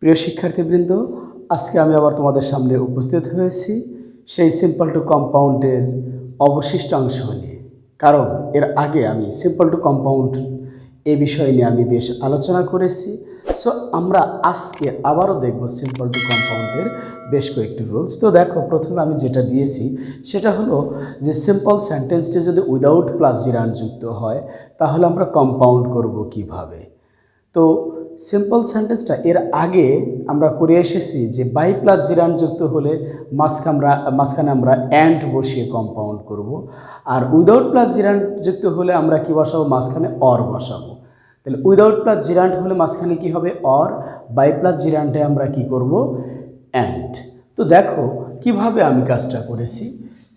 প্রিয় শিক্ষার্থীবৃন্দ, আজকে আমি আবার তোমাদের সামনে উপস্থিত হয়েছি সেই সিম্পল টু কম্পাউন্ডের অবশিষ্ট অংশ নিয়ে। কারণ এর আগে আমি সিম্পল টু কম্পাউন্ড এই বিষয় নিয়ে আমি বেশ আলোচনা করেছি। সো আমরা আজকে আবারও দেখব সিম্পল টু কম্পাউন্ডের বেশ কয়েকটি রুলস। তো দেখো, প্রথমে আমি যেটা দিয়েছি সেটা হলো যে সিম্পল সেন্টেন্সটি যদি উইদাউট প্লাস জিরান্ড যুক্ত হয় তাহলে আমরা কম্পাউন্ড করব কিভাবে। তো সিম্পল সেন্টেন্সটা এর আগে আমরা করে এসেছি যে বাই প্লাস জিরান্ড যুক্ত হলে মাঝখানে আমরা অ্যান্ড বসিয়ে কম্পাউন্ড করব, আর উইদাউট প্লাস জিরান্ড যুক্ত হলে আমরা কি বসাবো? মাঝখানে অর বসাবো। তাহলে উইদাউট প্লাস জিরান্ড হলে মাঝখানে কি হবে? অর। বাই প্লাস জিরান্ডে আমরা কি করব? অ্যান্ড। তো দেখো কিভাবে আমি কাজটা করেছি।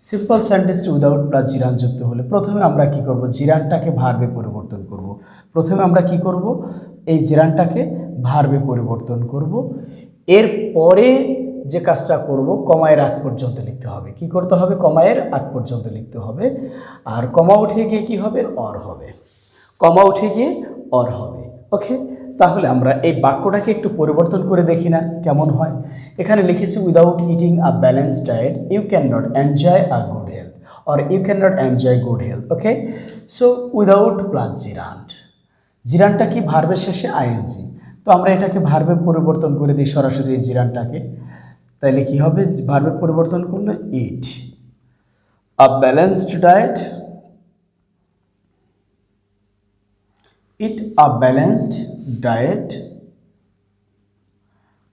সিম্পল সেন্টেন্সটি উইদাউট প্লাস জিরান্ড যুক্ত হলে প্রথমে আমরা কি করব? জিরান্ডটাকে ভার্বে পরিবর্তন করব। প্রথমে আমরা কি করব? এই জিরান্ডটাকে ভার্বে পরিবর্তন করব। এরপরে যে কাজটা করব, কমায়ের আগ পর্যন্ত লিখতে হবে। কি করতে হবে? কমায়ের আগ পর্যন্ত লিখতে হবে। আর কমা উঠে গিয়ে কি হবে? অর হবে। কমা উঠে গিয়ে অর হবে। ওকে, তাহলে আমরা এই বাক্যটাকে একটু পরিবর্তন করে দেখি না কেমন হয়। এখানে লিখেছি without eating a balanced diet you can not enjoy a good health, or you can not enjoy good health. Okay, so without plus gerund. জিরানটা কি? ভার্বের শেষে আইএনজি। তো আমরা এটাকে ভার্বে পরিবর্তন করে দিই সরাসরি জিরানটাকে। তাইলে কি হবে? ভার্বে পরিবর্তন করলে ইট আ ব্যালেন্সড ডায়েট, ইট আ ব্যালেন্সড ডায়েট,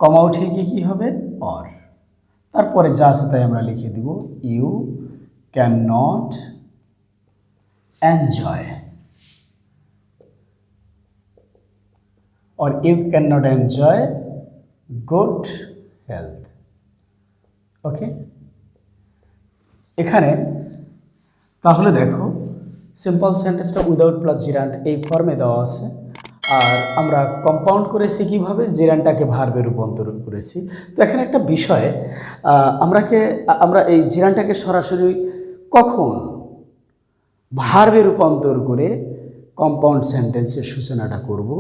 কমা উঠিয়ে গিয়ে কী হবে? অর। তারপরে যা আছে তাই আমরা লিখে দিব you can not enjoy, or you cannot enjoy good health. Okay, এখানে তাহলে দেখো সিম্পল সেন্টেন্সটা উইদাউট প্লাস জিরান্ড এই ফর্মে দেওয়া আছে। আর আমরা কম্পাউন্ড করেছি কীভাবে? জিরান্ডটাকে ভার্বে রূপান্তর করেছি। তো এখানে একটা বিষয়, আমরা এই জিরান্ডটাকে সরাসরি কখন ভার্বে রূপান্তর করে কম্পাউন্ড সেন্টেন্সের সূচনাটা করব,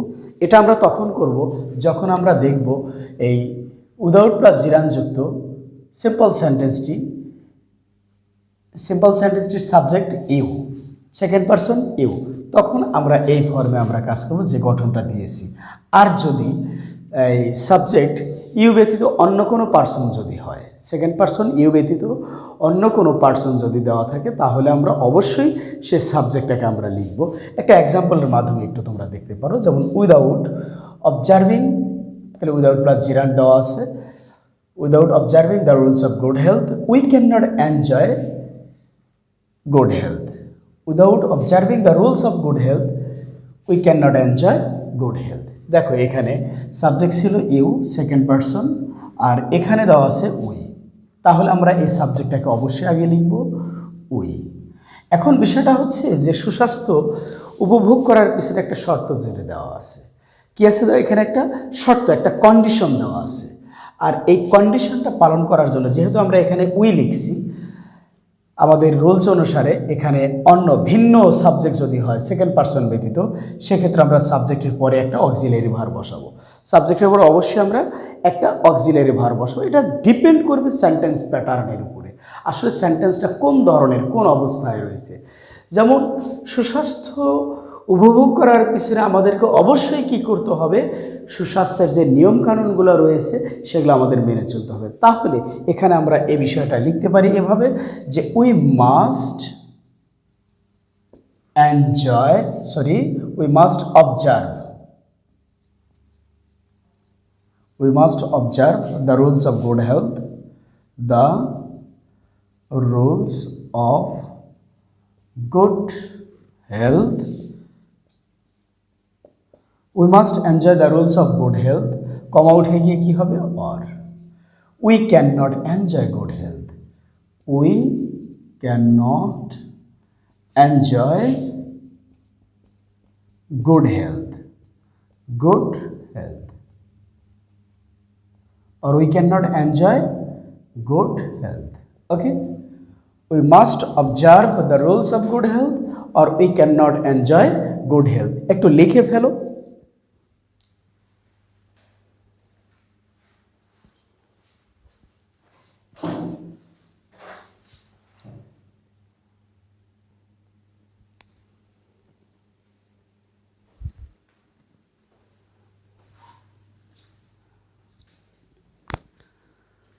এটা আমরা তখন করব যখন আমরা দেখব এই উইদাউট প্লাস জিরানযুক্ত সিম্পল সেন্টেন্সটির subject you, second person you. তখন আমরা এই ফর্মে আমরা কাজ করব যে গঠনটা দিয়েছি। আর যদি এই সাবজেক্ট ইউ ব্যতীত অন্য কোনো পার্সন যদি হয়, সেকেন্ড পারসন ইউ ব্যতীত অন্য কোনো পার্সন যদি দেওয়া থাকে, তাহলে আমরা অবশ্যই সে সাবজেক্টটাকে আমরা লিখব। একটা এক্সাম্পলের মাধ্যমে একটু তোমরা দেখতে পারো, যেমন উইদাউট অবজার্ভিং, তাহলে উইদাউট প্লাস জিরান্ড দেওয়া আছে। Without observing the rules of good health we can not enjoy good health. Without observing the rules of good health we can not enjoy good health. দেখো এখানে সাবজেক্ট ছিল you, second person, আর এখানে দেওয়া আছে we. তাহলে আমরা এই সাবজেক্টটাকে অবশ্যই আগে লিখব উই। এখন বিষয়টা হচ্ছে যে সুস্বাস্থ্য উপভোগ করার পিছনে একটা শর্ত জুড়ে দেওয়া আছে। কি আছে? এখানে একটা শর্ত, একটা কন্ডিশন দেওয়া আছে। আর এই কন্ডিশনটা পালন করার জন্য যেহেতু আমরা এখানে উই লিখছি, আমাদের রুলস অনুসারে এখানে অন্য ভিন্ন সাবজেক্ট যদি হয় সেকেন্ড পারসন ব্যতীত, সেক্ষেত্রে আমরা সাবজেক্টের পরে একটা অক্সিলারি ভার্ব বসাবো। সাবজেক্টের পরে অবশ্যই আমরা একটা অক্সিলারি ভার্ব বসাবো। এটা ডিপেন্ড করবে সেন্টেন্স প্যাটার্নের উপরে, আসলে সেন্টেন্সটা কোন ধরনের, কোন অবস্থায় রয়েছে। যেমন সুস্বাস্থ্য উপভোগ করার পিছনে আমাদেরকে অবশ্যই কি করতে হবে? সুস্বাস্থ্যের যে নিয়মকানুনগুলো রয়েছে সেগুলো আমাদের মেনে চলতে হবে। তাহলে এখানে আমরা এই বিষয়টা লিখতে পারি এভাবে যে we must observe the rules of good health, the rules of good health. We must enjoy the rules of good health, কমা উঠে গিয়ে কি হবে? or. We cannot enjoy good health. We cannot enjoy good health. Good health. Or we cannot enjoy good health. Okay? We must observe the rules of good health or we cannot enjoy good health. একটু লিখে ফেলো।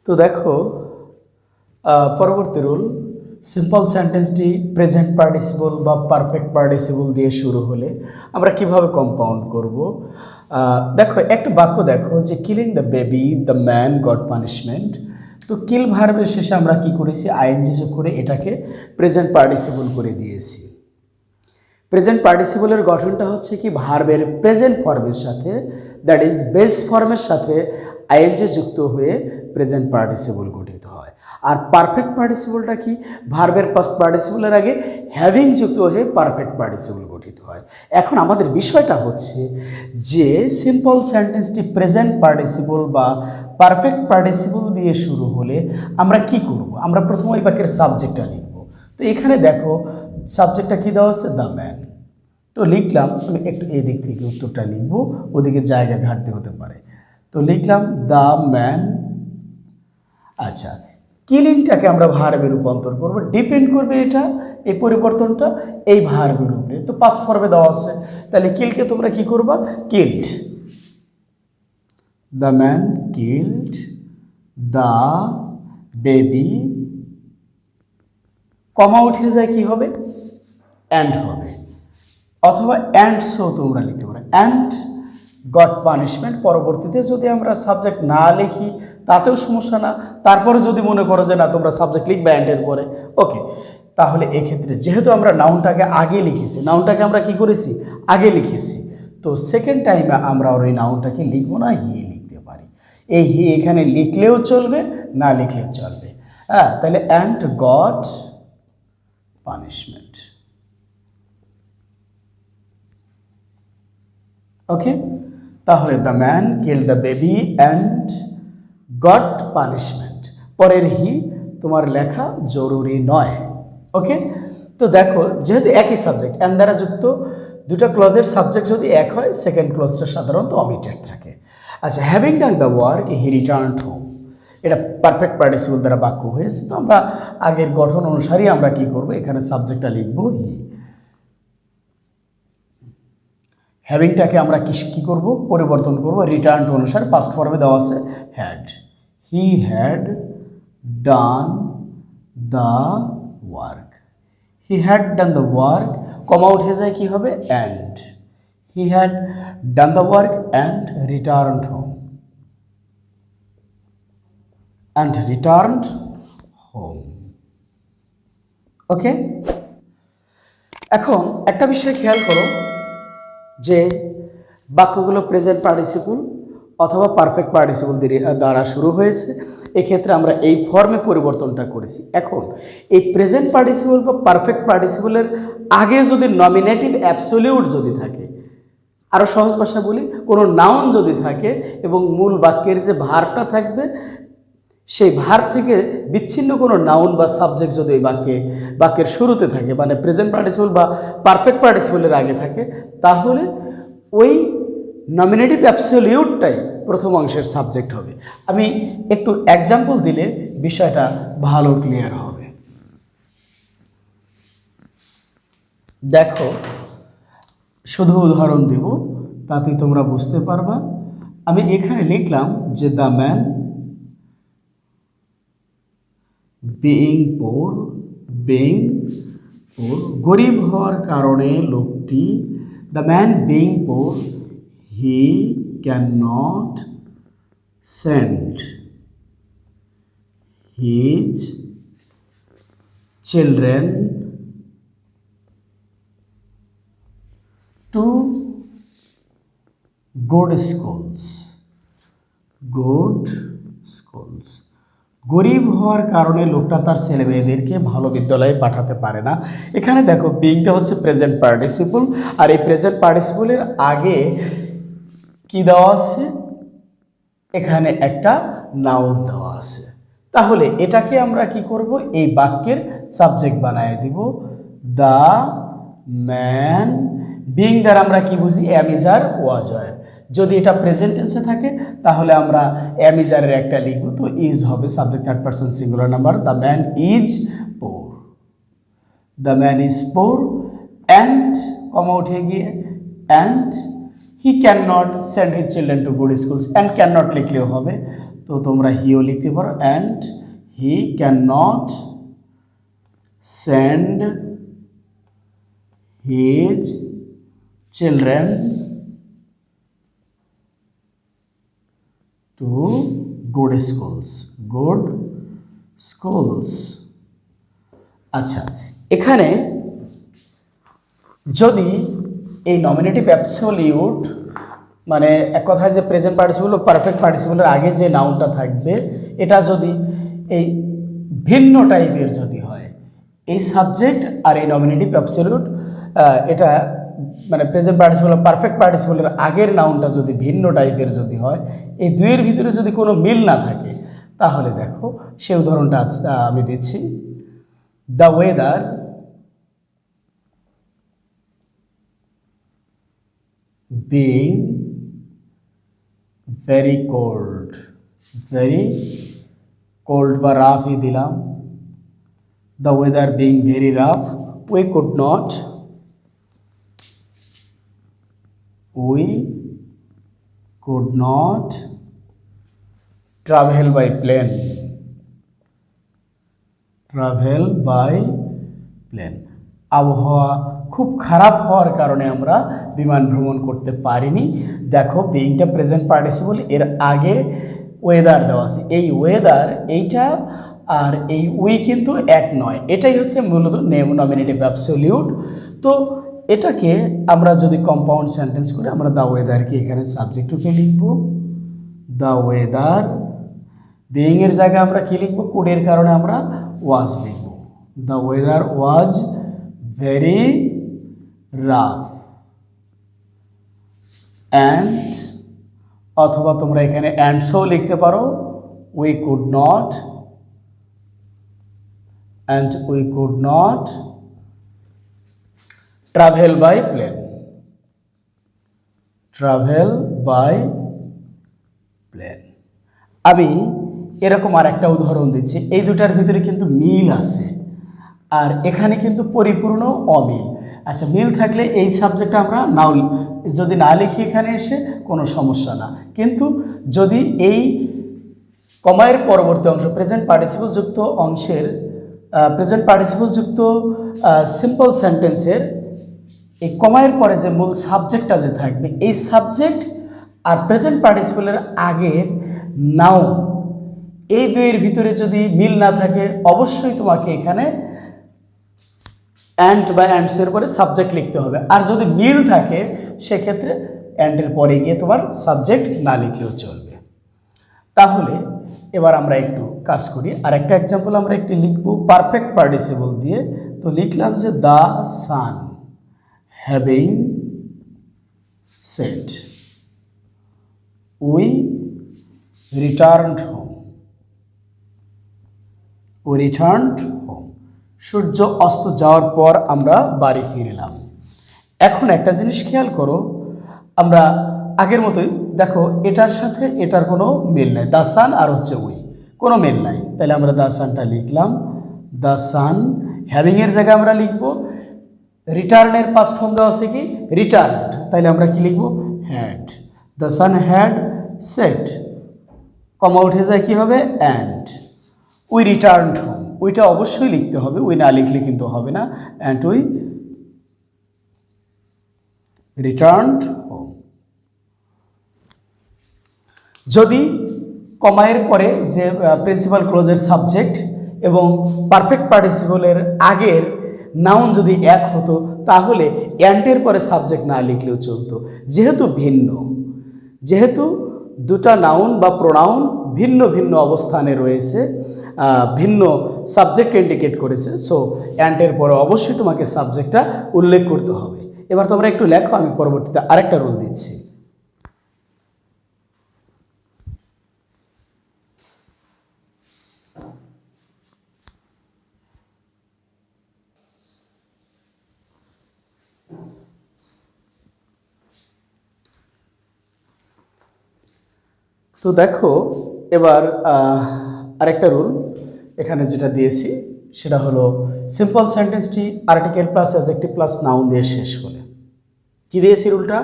তো দেখো পরবর্তী rule, simple সেন্টেন্সটি present participle বা perfect participle দিয়ে শুরু হলে আমরা কিভাবে কম্পাউন্ড করব। দেখো একটা বাক্য দেখো যে killing the baby the man goat punishment. তো কিল ভার্বের শেষে আমরা কি করেছি, আইএনজি যোগ করে এটাকে প্রেজেন্ট পার্টিসিপল করে দিয়েছি। প্রেজেন্ট পার্টিসিপলের গঠনটা হচ্ছে কি, ভার্বের প্রেজেন্ট ফর্মের সাথে, দ্যাট ইজ বেস ফর্মের সাথে আইএনজি যুক্ত হয়ে প্রেজেন্ট পার্টিসিপল গঠিত হয়। আর পারফেক্ট পার্টিসিপলটা কি, ভার্বের পাস্ট পার্টিসিপলের আগে হ্যাভিং যুক্ত হয়ে পারফেক্ট পার্টিসিপল গঠিত হয়। এখন আমাদের বিষয়টা হচ্ছে যে সিম্পল সেন্টেন্সটি প্রেজেন্ট পার্টিসিপল বা পারফেক্ট পার্টিসিপল দিয়ে শুরু হলে আমরা কি করব, আমরা প্রথম ওই বাক্যের সাবজেক্টটা লিখব। তো এখানে দেখো সাবজেক্টটা কি দেওয়া আছে, দ্য ম্যান। তো লিখলাম, আমি একটু এই দিক থেকে উত্তরটা লিখব, ওদিকে জায়গা ঘাটতি হতে পারে। তো লিখলাম দ্য ম্যান। আচ্ছা, কিলিংটাকে আমরা ভার্বে রূপান্তর করব, ডিপেন্ড করবে এটা এই পরিবর্তনটা এই ভার্বের উপরে। তো পাস্ট ফর্মে দেওয়া আছে, তাহলে কিলকে তোমরা কি করবা, killed. The man killed the baby, comma উঠে যায় কি হবে, অ্যান্ড হবে, অথবা অ্যান্ড সো তোমরা লিখতে পারো, অ্যান্ড গট পানিশমেন্ট। পরবর্তীতে যদি আমরা সাবজেক্ট না লিখি তাতেও সমস্যা না, তারপরে যদি মনে করো যে না তোমরা সাবজেক্ট লিখবে অ্যান্ডের পরে, ওকে। তাহলে এক্ষেত্রে যেহেতু আমরা নাউনটাকে আগে লিখেছি, নাউনটাকে আমরা কি করেছি, আগে লিখেছি, তো সেকেন্ড টাইমে আমরা ওই নাউনটাকে লিখবো না, হি লিখতে পারি। এই হি এখানে লিখলেও চলবে, না লিখলেও চলবে। হ্যাঁ, তাহলে অ্যান্ড গট পানিশমেন্ট। ওকে, তাহলে the man kill the baby and got punishment. পরের হি তোমার লেখা জরুরি নয়। ওকে, তো দেখো যেহেতু একই সাবজেক্ট অ্যান্ড দ্বারা যুক্ত দুটো ক্লজের সাবজেক্ট যদি এক হয়, সেকেন্ড ক্লজটা সাধারণত অমিটেড থাকে। আচ্ছা, having done the work he returned home, এটা পারফেক্ট পার্টিসিপল দ্বারা বাক্য হয়েছে। তো আমরা আগের গঠন অনুসারেই আমরা কি করব, এখানে সাবজেক্টটা লিখব হি। হ্যাভিংটাকে আমরা কি করব, পরিবর্তন করব, রিটার্ন অনুসারে পাস্ট ফর্মে দেওয়া আছে had. He had done the work, he had done the work, comma উঠে যায় কি হবে, and. He had done the work and returned home, and returned home. Okay, এখন একটা বিষয় খেয়াল করো যে বাক্যগুলো প্রেজেন্ট পার্টিসিপল অথবা পারফেক্ট পার্টিসিপল দ্বারা শুরু হয়েছে, এক্ষেত্রে আমরা এই ফর্মে পরিবর্তনটা করেছি। এখন এই প্রেজেন্ট পার্টিসিপল বা পারফেক্ট পার্টিসিপলের আগে যদি নমিনেটিভ অ্যাবসলিউট যদি থাকে, আরও সহজ ভাষা বলি, কোনো নাউন যদি থাকে এবং মূল বাক্যের যে ভার্বটা থাকবে সেই ভার্ব থেকে বিচ্ছিন্ন কোনো নাউন বা সাবজেক্ট যদি ওই বাক্যের শুরুতে থাকে, মানে প্রেজেন্ট পার্টিসিপল বা পারফেক্ট পার্টিসিপলের আগে থাকে, তাহলে ওই নমিনেটিভ অ্যাবসলিউটটাই প্রথম অংশের সাবজেক্ট হবে। আমি একটু এক্সাম্পল দিলে বিষয়টা ভালো ক্লিয়ার হবে। দেখো, শুধু উদাহরণ দেব, তাতে তোমরা বুঝতে পারবা। আমি এখানে লিখলাম যে দ্য ম্যান বিইং পোর, গরিব হওয়ার কারণে লোকটি, the man being poor he can not send his children to good schools. গরিব হওয়ার কারণে লোকটা তার ছেলে মেয়েদেরকে ভালো বিদ্যালয়ে পাঠাতে পারে না। এখানে দেখো বিংটা হচ্ছে প্রেজেন্ট পার্টিসিপল, আর এই প্রেজেন্ট পার্টিসিপলের আগে কি দেওয়া আছে, এখানে একটা নাউন দেওয়া আছে। তাহলে এটাকে আমরা কি করব, এই বাক্যের সাবজেক্ট বানায় দিব। দ্য ম্যান বিং দ্বারা আমরা কি বুঝি, এম ইজ আর ওয়াজ আর। যদি এটা প্রেজেন্ট টেন্সে থাকে তাহলে আমরা এম ইজ আরের একটা লিখব, তো ইজ হবে subject third person singular number. The man is poor, the man is poor and, comma উঠে গিয়ে and he can not send his children to good schools. And can not লিখলেও হবে, তো তোমরা হিও লিখতে পারো, and he can not send his children to good schools. আচ্ছা, এখানে যদি এই নমিনেটিভ অ্যাবসলিউট মানে এক কথায় যে প্রেজেন্ট পার্টিসিপল ও পারফেক্ট পার্টিসিপলের আগে যে নাউনটা থাকবে এটা যদি এই ভিন্ন টাইপের যদি হয়, এই সাবজেক্ট আর এই নমিনেটিভ অ্যাবসলিউট এটা মানে প্রেজেন্ট পার্টিসিপল ও পারফেক্ট পার্টিসিপলের আগের নাউনটা যদি ভিন্ন টাইপের যদি হয়, এই দুইয়ের ভিতরে যদি কোনো মিল না থাকে, তাহলে দেখো সে উদাহরণটা আমি দিচ্ছি। The weather being very cold বা রাফই দিলাম। the weather being very rough, we could not travel by plane। আবহাওয়া খুব খারাপ হওয়ার কারণে আমরা বিমান ভ্রমণ করতে পারিনি। দেখো বিইংটা প্রেজেন্ট পার্টিসিপল, এর আগে ওয়েদার দেওয়া আছে, এই ওয়েদার এইটা আর এই উই কিন্তু এক নয়, এটাই হচ্ছে মূলত নমিনেটিভ অ্যাবসলিউট। তো এটাকে আমরা যদি কম্পাউন্ড সেন্টেন্স করে আমরা দ্য ওয়েদারকে এখানে সাবজেক্ট রূপে লিখব। দ্য ওয়েদার বিইং এর জায়গায় আমরা কি লিখব? কুডের কারণে আমরা ওয়াজ লিখব। The weather was very rough and, অথবা তোমরা এখানে অ্যান্ড সো লিখতে পারো। We could not travel by plane. আমি এরকম আর একটা উদাহরণ দিচ্ছি, এই দুটার ভিতরে কিন্তু মিল আছে আর এখানে কিন্তু পরিপূর্ণ অমিল। আচ্ছা, মিল থাকলে এই সাবজেক্টটা আমরা নাও যদি না লিখি এখানে এসে কোনো সমস্যা না, কিন্তু যদি এই কমায়ের পরবর্তী অংশ প্রেজেন্ট পার্টিসিপল যুক্ত অংশের প্রেজেন্ট পার্টিসিপল যুক্ত সিম্পল সেন্টেন্সের এই কমায়ের পরে যে মূল সাবজেক্টটা যে থাকবে, এই সাবজেক্ট আর প্রেজেন্ট পার্টিসিপলের আগের নাউন, এই দুইয়ের ভিতরে যদি মিল না থাকে, অবশ্যই তোমাকে এখানে অ্যান্ড বা অ্যান্ডসের পরে সাবজেক্ট লিখতে হবে। আর যদি মিল থাকে সেক্ষেত্রে অ্যান্ডের পরে গিয়ে তোমার সাবজেক্ট না লিখলেও চলবে। তাহলে এবার আমরা একটু কাজ করি, আর একটা এক্সাম্পল আমরা একটি লিখব পারফেক্ট পার্টিসিপল দিয়ে। তো লিখলাম যে the sun having set we returned home. সূর্য অস্ত যাওয়ার পর আমরা বাড়ি ফিরলাম। এখন একটা জিনিস খেয়াল করো, আমরা আগের মতোই দেখো এটার সাথে এটার কোনো মিল নাই, দ্য সান আর হচ্ছে উই কোনো মিল নাই, তাহলে আমরা দ্য সানটা লিখলাম। দ্য সান হ্যাভিংয়ের জায়গায় আমরা লিখব রিটার্নের পাস্ট ফর্ম দেওয়া আছে কি রিটার্নড, তাহলে আমরা কি লিখব had. The sun had set, comma উঠে যায় কি হবে অ্যান্ড উই রিটার্নড হোম। উইটা অবশ্যই লিখতে হবে, উই না লিখলে কিন্তু হবে না। And we returned home. যদি কমায়ের পরে যে প্রিন্সিপাল ক্লোজের সাবজেক্ট এবং পারফেক্ট পার্টিসিপলের আগের নাউন যদি এক হতো, তাহলে অ্যান্ডের পরে সাবজেক্ট না লিখলেও চলতো। যেহেতু দুটা নাউন বা প্রোনাউন ভিন্ন ভিন্ন অবস্থানে রয়েছে, ভিন্ন সাবজেক্ট ইন্ডিকেট করেছে, সো অ্যান্ডের পরে অবশ্যই তোমাকে সাবজেক্টটা উল্লেখ করতে হবে। এবার তোমরা একটু লেখো, আমি পরবর্তীতে আরেকটা রুল দিচ্ছি। তো দেখো এবার আরেকটা রুল এখানে যেটা দিয়েছি সেটা হলো সিম্পল সেন্টেন্সটি article plus adjective plus noun দিয়ে শেষ হলে কি দিয়েছি রুলটা,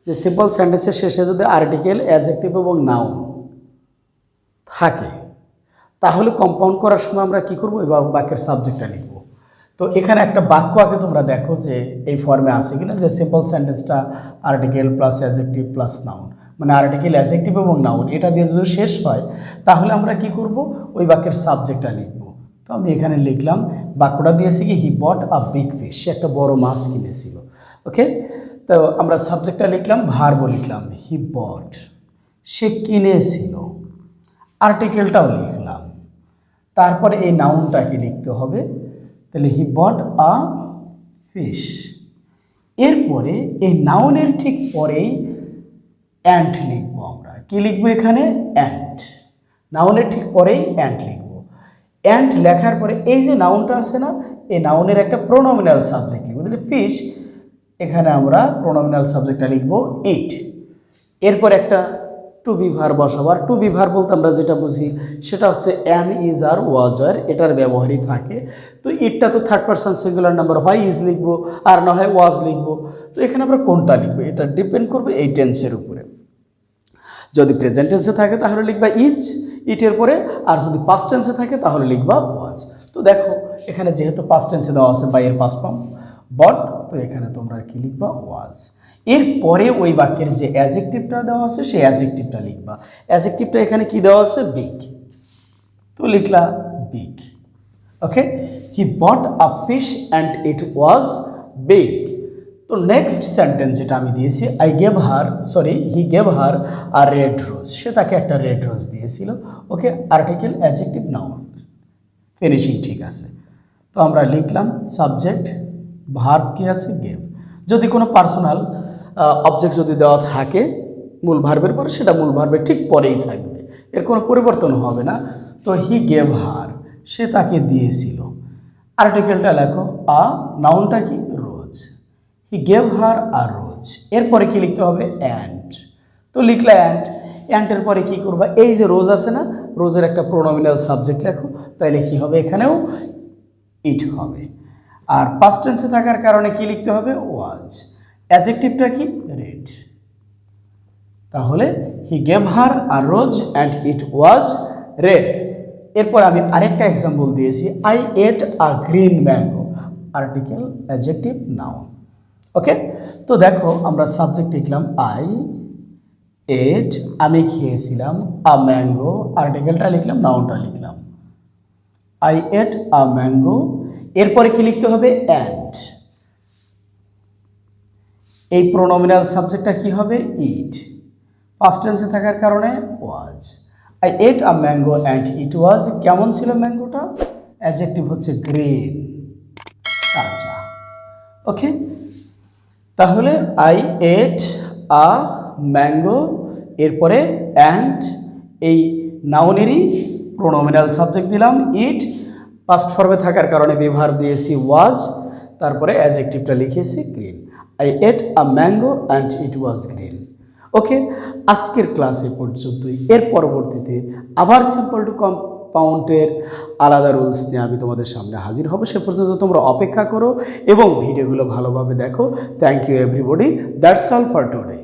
যে সিম্পল সেন্টেন্সের শেষে যদি আর্টিকেল অ্যাডজেক্টিভ এবং নাউন থাকে, তাহলে কম্পাউন্ড করার সময় আমরা কি করব, এই বাক্যের সাবজেক্টটা লিখব। তো এখানে একটা বাক্য আগে তোমরা দেখো যে এই ফর্মে আছে কিনা, যে সিম্পল সেন্টেন্সটা article plus adjective plus noun, মানে আর্টিকেল অ্যাডজেক্টিভ এবং নাউন এটা দিয়ে যদি শেষ হয় তাহলে আমরা কি করব, ওই বাক্যের সাবজেক্টটা লিখব। তো আমি এখানে লিখলাম, বাক্যটা দিয়েছি কি, হি বট আ বিগ ফিশ, সে একটা বড় মাছ কিনেছিল। ওকে, তো আমরা সাবজেক্টটা লিখলাম, ভার্ব লিখলাম হি বট, সে কিনেছিল, আর্টিকেলটাও লিখলাম, তারপরে এই নাউনটাকে লিখতে হবে, তাহলে হি বট আ ফিশ। এরপরে এই নাউনের ঠিক পরেই অ্যান্ড লিখবো, আমরা কি লিখবো এখানে, অ্যান্ড, নাউনের ঠিক পরেই অ্যান্ড লিখবো। অ্যান্ড লেখার পরে এই যে নাউনটা আছে না, এই নাউনের একটা প্রোনোমিনাল সাবজেক্ট লিখবো, তাহলে ফিশ, এখানে আমরা প্রোনোমিনাল সাবজেক্টটা লিখবো ইট। এরপর একটা টু বি ভার্ব বসাবো, আর টু বি ভার্ব বলতে আমরা যেটা বুঝি সেটা হচ্ছে অ্যাম, ইজ, আর, ওয়াজ, আর, এটার ব্যবহারই থাকে। তো ইটটা তো থার্ড পারসন সিঙ্গুলার নাম্বার, হয় ইজ লিখবো আর না হয় ওয়াজ লিখবো। তো এখানে আমরা কোনটা লিখবো এটা ডিপেন্ড করবে এই টেন্সের উপরে। যদি প্রেজেন্ট টেন্সে থাকে তাহলে লিখবা ইজ ইটের পরে, আর যদি পাস্ট টেন্সে থাকে তাহলে লিখবা ওয়াজ। তো দেখো এখানে যেহেতু পাস্ট টেন্সে দেওয়া আছে বা এর পাস্ট ফর্ম বট, তো এখানে তোমরা কি লিখবা, ওয়াজ। এরপরে ওই বাক্যের যে অ্যাডজেক্টিভটা দেওয়া আছে সেই অ্যাডজেক্টিভটা লিখবা। অ্যাডজেক্টিভটা এখানে কি দেওয়া আছে, বিগ, তো লিখলা big. Okay, he bought a fish and it was big. তো নেক্সট সেন্টেন্স যেটা আমি দিয়েছি, হি গেভ হার আর রেড রোজ, সে তাকে একটা রেড রোজ দিয়েছিল। ওকে, আর্টিকেল অ্যাডজেক্টিভ নাউন ফিনিশিং ঠিক আছে। তো আমরা লিখলাম সাবজেক্ট, ভার্ব কি আছে, গেভ। যদি কোনো পার্সোনাল অবজেক্ট যদি দেওয়া থাকে মূল ভার্বের পরে, সেটা মূল ভার্বের ঠিক পরেই থাকবে, এর কোনো পরিবর্তন হবে না। তো হি গেভ হার, সে তাকে দিয়েছিল। আর্টিকেলটা লেখো আ, নাউনটা কি, রোজ, হি গেভ হার আর রোজ। এরপরে কি লিখতে হবে, অ্যান্ড। তো লিখলে অ্যান্ড, অ্যান্ডের পরে কি করবা, এই যে রোজ আছে না, রোজের একটা প্রোনোমিনাল সাবজেক্ট লেখো, তাইলে কি হবে, এখানেও ইট হবে। আর পাস্ট টেন্সে থাকার কারণে কি লিখতে হবে, ওয়াজ। অ্যাডজেক্টিভটা কি, রেড। তাহলে he gave her a rose and it was red. এরপর আমি আরেকটা এক্সাম্পল দিয়েছি, I ate a green mango, article adjective noun. Okay, তো দেখো আমরা সাবজেক্ট লিখলাম আই এট, আমি খেয়েছিলাম, আ ম্যাঙ্গো, আর্টিকেলটা লিখলাম, নাউনটা লিখলাম আই এট আ ম্যাঙ্গো। এরপরে কি লিখতে হবে, অ্যান্ড, এই প্রোনোমিনাল সাবজেক্টটা কি হবে, ইট, পাস্ট টেন্সে থাকার কারণে was. I ate a mango and it was, কেমন ছিল ম্যাঙ্গোটা, অ্যাডজেক্টিভ হচ্ছে গ্রিন, তাজা। ওকে, তাহলে আই এট আ ম্যাঙ্গো, এরপরে অ্যান্ড, এই নাউনেরই প্রোনোমিনাল সাবজেক্ট দিলাম ইট, পাস্ট ফর্মে থাকার কারণে ব্যবহার দিয়েছি ওয়াজ, তারপরে অ্যাডজেক্টিভটা লিখেছি green. I ate a mango and it was green. Okay, আজকের ক্লাসে পর্যন্তই। এর পরবর্তীতে আবার সিম্পল টু কম্পাউন্ডের আলাদা রুলস নিয়ে আমি তোমাদের সামনে হাজির হব। সে পর্যন্ত তোমরা অপেক্ষা করো এবং ভিডিওগুলো ভালোভাবে দেখো। Thank you everybody, that's all for today.